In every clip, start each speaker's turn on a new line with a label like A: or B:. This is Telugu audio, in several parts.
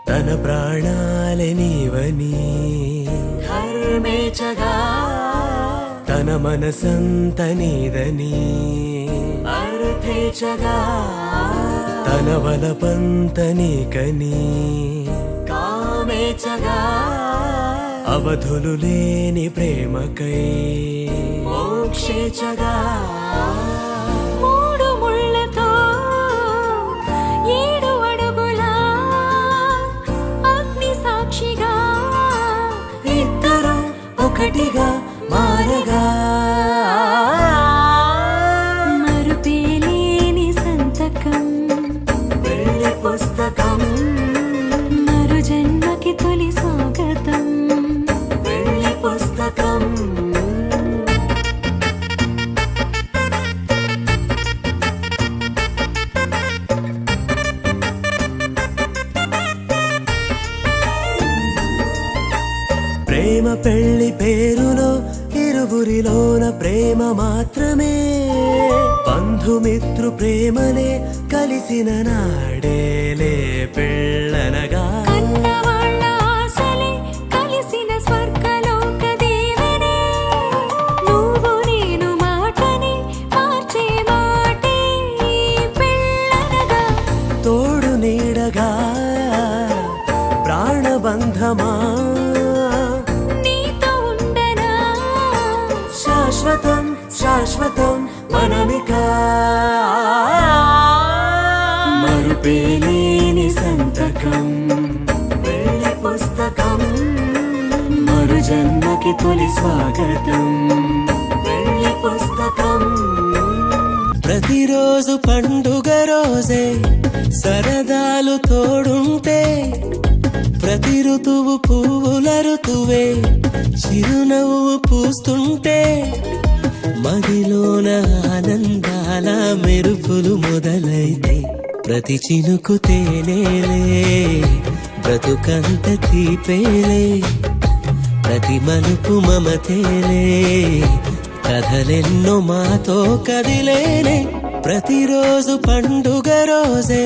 A: తన ప్రాణాలే నీవని
B: ధర్మేచగా
A: తన మనసంత నీదని
B: అర్థేచగా
A: తన వలపంత నీకని
B: కామేచగా
A: అవధులు లేని ప్రేమకై
B: మోక్షేచగా మూడు ముళ్ళతో 7 అడుగుల అగ్ని సాక్షిగా
A: ఇద్దరు ఒకటిగా మారగా
B: మరుపేలేని సంతకం
A: వెళ్ళి పుస్తకం
B: మరు జన్మకి తొలి స్వాగతం
A: వెళ్ళి పుస్తకం ప్రేమ పెళ్లి పేరులో ఇరువురిలోన ప్రేమ మాత్రమే బంధుమిత్రు ప్రేమలే కలిసిన నాడేలే పెళ్ళనగా
B: కన్నవాళ్ళ ఆశలే కలిసిన స్వర్గలోక దీవెనే నువ్వు నేను మాటని మార్చే మాటే పెళ్ళనగా
A: తోడు నీడగా ప్రాణబంధమా
B: నీతో ఉండనా
A: శాశ్వతం శాశ్వతం మనమిక మరుపేలేని సంతకం వెళ్ళి పుస్తకం మరు జన్మకి తొలి స్వాగతం వెళ్ళి పుస్తకం ప్రతిరోజు పండుగ రోజే సరదాలు తోడుంటే ప్రతి ఋతువు పువ్వుల ఋతువే చిరునవ్వు పూస్తుంటే మదిలోన ఆనందాల మెరుపులు మొదలైతే ప్రతి చినుకు తేనేలే బ్రతుకంత తీపేలే ప్రతి మలుపు మమతేలే కథలెన్నో మాతో కదిలేనే ప్రతిరోజు పండుగ రోజే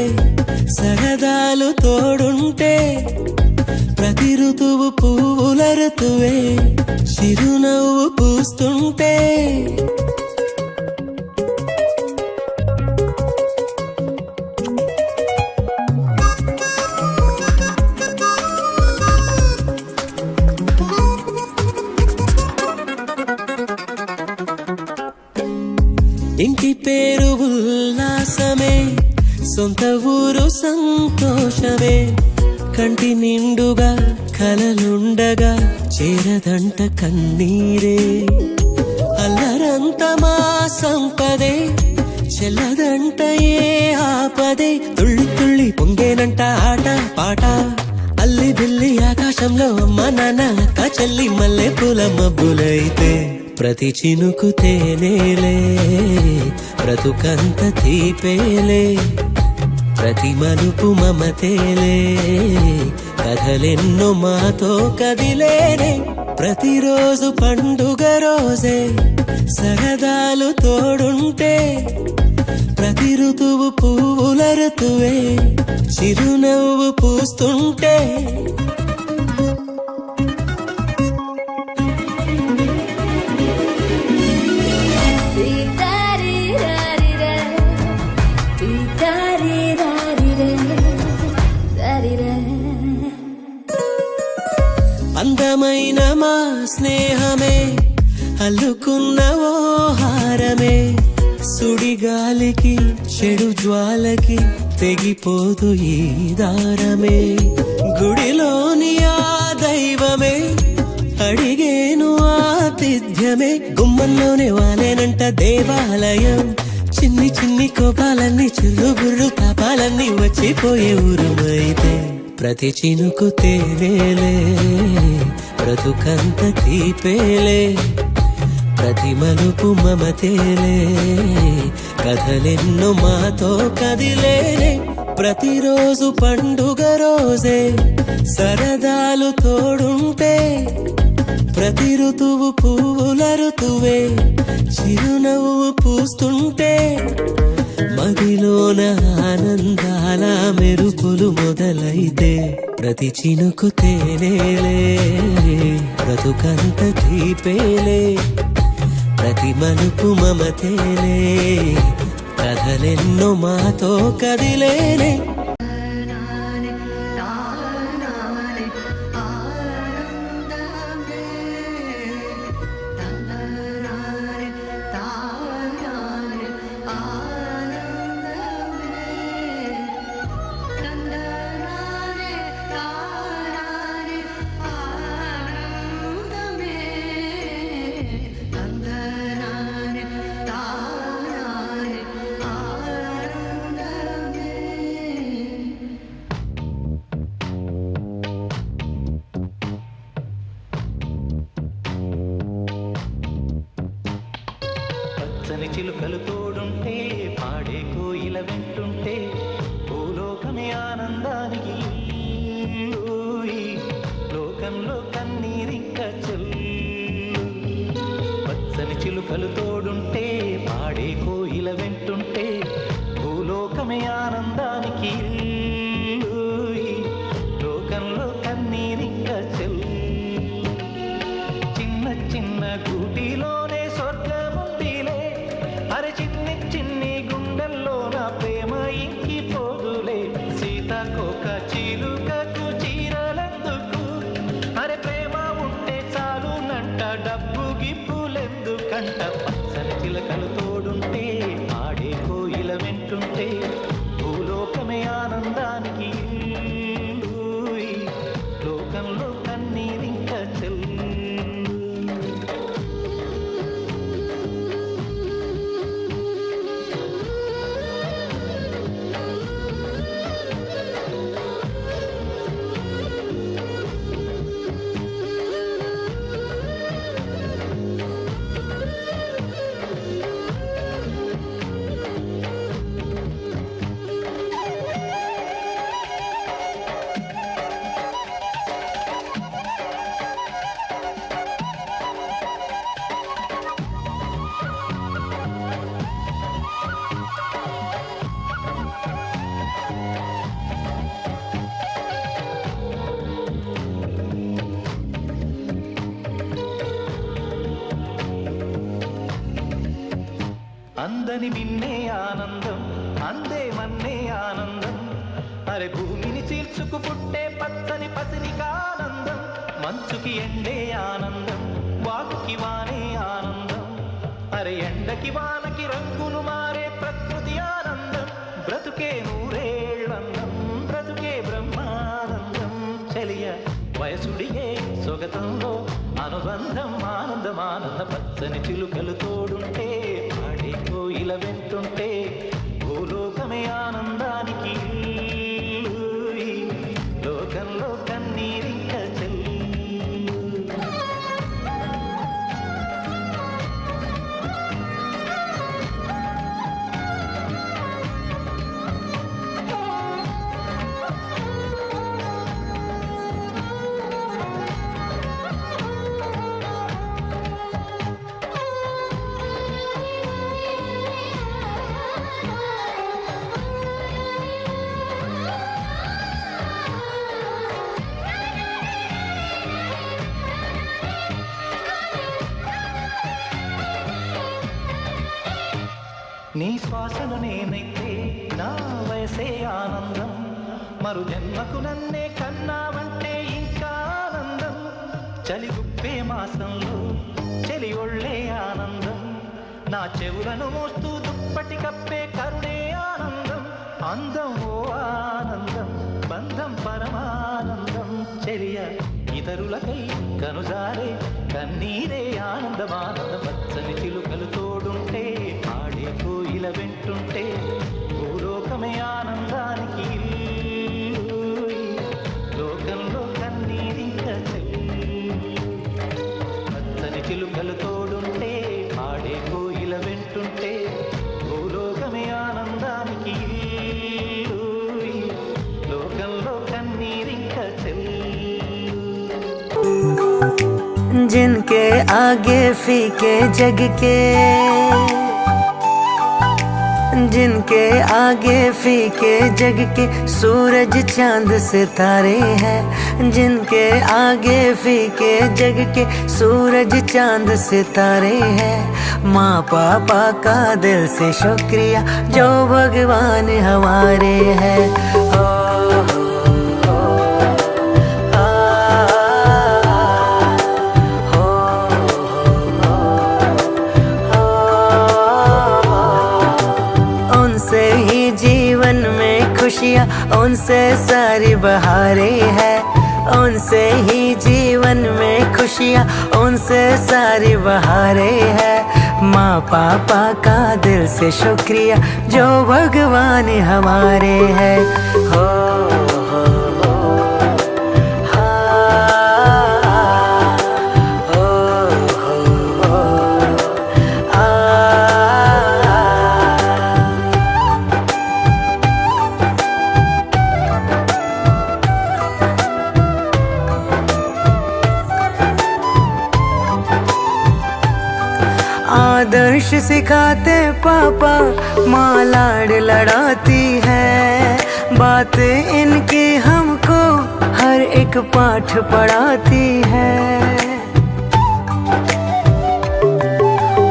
A: సరదాలు తోడుంటే ప్రతి ఋతువు పువ్వుల ఋతువే చిరునవ్వు పూస్తుంటే ఇంటి పేరు ఉల్లాసమే సొంత ఊరు సంతోషమే కంటి నిండుగా కలలుండగా చేరదంట కన్నీరే అల్లరంత మా సంపదే చెల్లదంట ఏ ఆపదే తుళ్ళి తుళ్ళి పొంగేనంట ఆట పాట అల్లి బిల్లి ఆకాశంలో అమ్మ నాన్న అక్క చెల్లి మల్లె పూల మబ్బులైతే ప్రతి చినుకు తేనేలే బ్రతుకంత తీపేలే ప్రతి మలుపు మమతేలే కథలెన్నో మాతో కదిలేనే ప్రతిరోజు పండుగ రోజే సరదాలు తోడుంటే ప్రతి ఋతువు పువ్వుల ఋతువే చిరునవ్వు పూస్తుంటే అందమైన మా స్నేహమే అల్లుకున్న ఓ హారమే సుడిగాలికి చెడు జ్వాలకి తెగిపోదు ఈ దారమే గుడిలోని ఆ దైవమే అడిగేను ఆతిథ్యమే గుమ్మంలోనే వాలేనంట దేవాలయం చిన్ని చిన్ని కోపాలన్నీ చిల్లుబుర్రు తాపాలన్నీ వచ్చిపోయే ఊరుమైతే ప్రతి చినుకు తేనేలే బ్రతుకంత తీపేలే ప్రతి మలుపు మమతేలే కథలెన్నో మాతో కదిలేనే ప్రతిరోజు పండుగ రోజే సరదాలు తోడుంటే ప్రతి ఋతువు పువ్వుల ఋతువే చిరునవ్వు పూస్తుంటే మదిలోన ఆనందాల మెరుపులు మొదలైతే ప్రతి చినుకు తేనేలే, బ్రతుకంత తీపేలే, ప్రతి మలుపు మమతేలే, కథలెన్నో మాతో కదిలేలే.
C: పచ్చని చిలుకలు తోడుంటే, పాడే కోయిల వింటుంటే, భూలోకమే ఆనందానికి ఊయి, లోకంలో కన్నీరింక చెల్లు. పచ్చని చిలుకలు తోడుంటే, పాడే కోయిల వింటుంటే, భూలోకమే ఆనందానికి ఊయి, లోకంలో కన్నీరింక చెల్లు. చిన్న చిన్న గూటిలోనే స్వర్గముందిలే, అరే చిన్ని చిన్ని గుండెల్లో నా ప్రేమ ఇంకిపోదులే. సీతాకోక చిలుకకు చీరలెందుకు, అరే ప్రేమ ఉంటే చాలునంట, డబ్బు గిప్పులెందుకంట. పచ్చని చిలకలు తోడుంటే, ఆడే కోయిల వింటుంటే, భూలోకమే ఆనందానికి ఊయి, లోకంలో కన్నీరింక చెల్లు. అందని మిన్నే ఆనందం, అందే మన్నే ఆనందం, అరే భూమిని చీల్చుకు పుట్టే పచ్చని పసిరికానందం. మంచుకి ఎండే ఆనందం, వాకుకి వానే ఆనందం, అరే ఎండకి వానకి రంగులు మారే ప్రకృతి ఆనందం. బ్రతుకే నూరేళ్ళందం, బ్రతుకే బ్రహ్మానందం. చలియ వయసుడియే సొగతంలో అనుబంధం, ఆనందమానంద. పచ్చని చిలుకలు తోడుంటే, ఆడే కోయిల వింటుంటే, భూలోకమే ఆనందానికి ఊయి, లోకంలో కన్నీరింక చెల్లు. నీ శ్వాసను నేనైతే, నా వయసే ఆనందం, మరు జన్మకు నన్నే కన్నావంటే ఇంకా ఆనందం. చలి గుప్పే మాసంలో చలి ఒళ్ళే ఆనందం, నా చెవులను మోస్తూ దుప్పటి కప్పే కరుణే ఆనందం. అందం ఓ ఆనందం, బంధం పరమానందం. చెలియ ఇతరులకై కనుజారే కన్నీరే ఆనందమానంద. పచ్చని చిలుకలు తోడుంటే, ఆడే కోయిల వింటుంటే, భూలోకమే ఆనందానికి ఊయి, లోకంలో కన్నీరింక చెల్లు. పచ్చని చిలుకలు తోడుంటే, ఆడే కోయిల వింటుంటే, భూలోకమే ఆనందానికి ఊయి, లోకంలో కన్నీరింక చెల్లు.
D: जिनके आगे फीके जग के जिनके आगे फीके जग के सूरज चांद सितारे हैं, जिनके आगे फीके जग के सूरज चांद सितारे हैं। माँ पापा का दिल से शुक्रिया जो भगवान हमारे हैं। उनसे ही जीवन में खुशियाँ, उनसे सारी बहारें हैं। उनसे ही जीवन में खुशियाँ, उनसे सारी बहारें हैं। माँ पापा का दिल से शुक्रिया जो भगवान हमारे हैं। हो आदर्श सिखाते पापा, माँ लाड लड़ाती है। बातें इनकी हमको हर एक पाठ पढ़ाती है।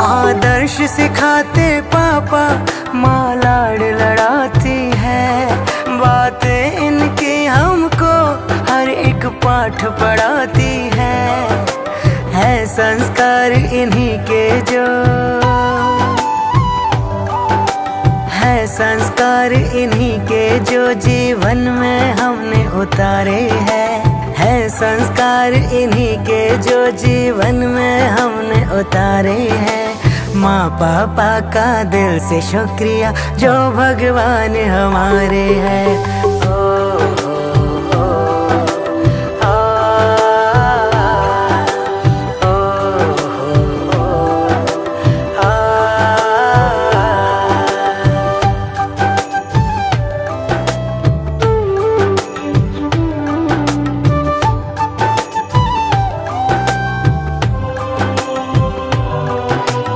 D: आदर्श सिखाते पापा, माँ लाड लड़ाती है। बातें इनकी हमको हर एक पाठ पढ़ाती है संस्कार इन्हीं के जो है, संस्कार इन्हीं के जो जीवन में हमने उतारे हैं। है संस्कार इन्हीं के जो जीवन में हमने उतारे हैं। माँ पापा का दिल से शुक्रिया जो भगवान हमारे हैं।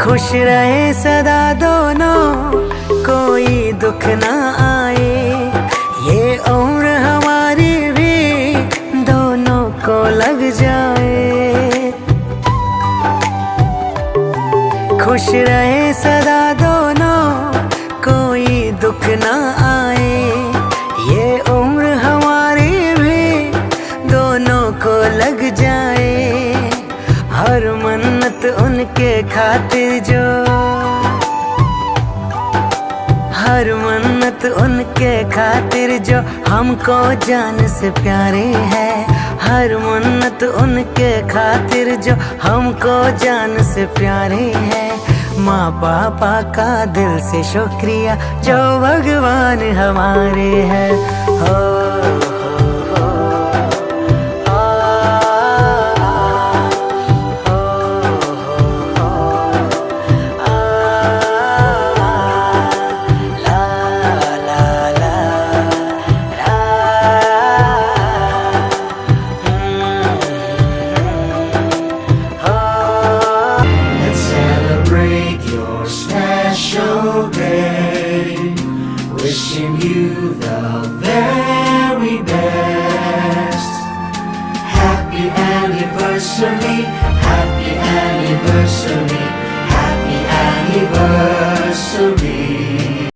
D: खुश रहे सदा दोनों, कोई दुख ना आए। ये उम्र हमारी भी दोनों को लग जाए। खुश रहे सदा दोनों, कोई दुख ना आए। ये उम्र हमारी भी दोनों को लग जाए। हर मन्नत उनके खातिर जो, हर मन्नत उनके खातिर जो हमको जान से प्यारे हैं। हर मन्नत उनके खातिर जो हमको जान से प्यारे हैं। माँ पापा का दिल से शुक्रिया जो भगवान हमारे हैं। हो
E: wishing you the very best. Happy anniversary, happy anniversary, happy anniversary.